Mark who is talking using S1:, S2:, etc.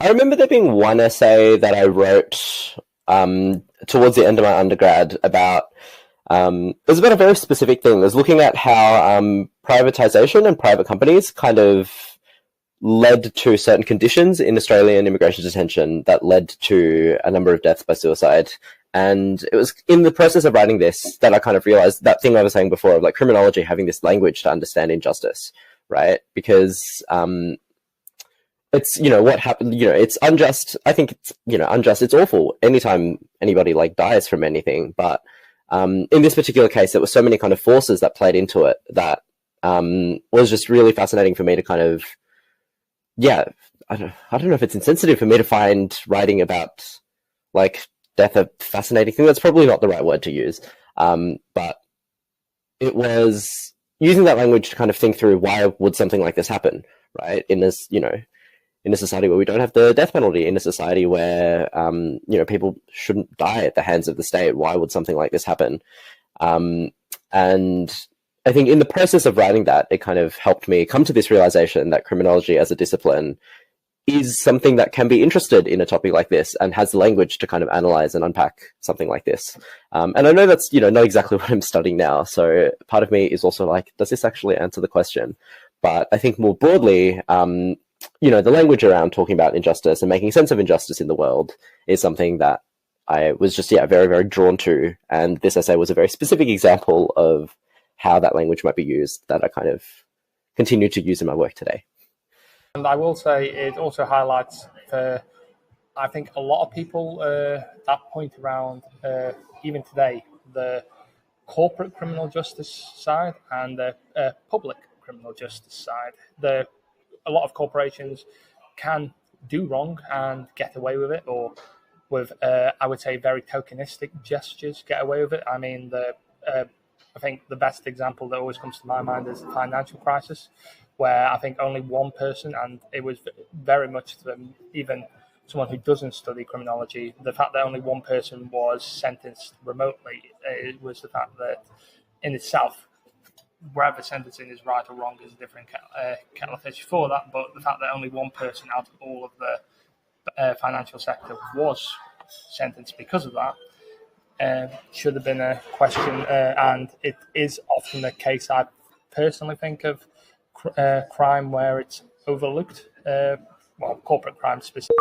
S1: I remember there being one essay that I wrote towards the end of my undergrad about. It was about a very specific thing. It was looking at how privatization and private companies kind of led to certain conditions in Australian immigration detention that led to a number of deaths by suicide. And it was in the process of writing this that I kind of realized that thing I was saying before of like criminology having this language to understand injustice, right? Because it's, what happened, it's unjust. I think it's, unjust. It's awful anytime anybody like dies from anything. But in this particular case, there were so many kind of forces that played into it that was just really fascinating for me to kind of, I don't know if it's insensitive for me to find writing about like death a fascinating thing. That's probably not the right word to use. But it was using that language to kind of think through why would something like this happen, right? In this, in a society where we don't have the death penalty, in a society where, people shouldn't die at the hands of the state, why would something like this happen? And I think in the process of writing that, it kind of helped me come to this realization that criminology as a discipline is something that can be interested in a topic like this and has the language to kind of analyze and unpack something like this. And I know that's, not exactly what I'm studying now. So part of me is also like, does this actually answer the question? But I think more broadly, the language around talking about injustice and making sense of injustice in the world is something that I was just, very, very drawn to. And this essay was a very specific example of how that language might be used that I kind of continue to use in my work today.
S2: And I will say it also highlights, I think, a lot of people that point around, even today, the corporate criminal justice side and the public criminal justice side. A lot of corporations can do wrong and get away with it, or with, I would say, very tokenistic gestures get away with it. I mean, I think the best example that always comes to my mind is the financial crisis, where I think only one person, and it was very much to even someone who doesn't study criminology, the fact that only one person was sentenced remotely, it was the fact that in itself, whether sentencing is right or wrong is a different kettle of fish for that, but the fact that only one person out of all of the financial sector was sentenced because of that should have been a question, and it is often the case, I personally think, of crime where it's overlooked, corporate crime specifically.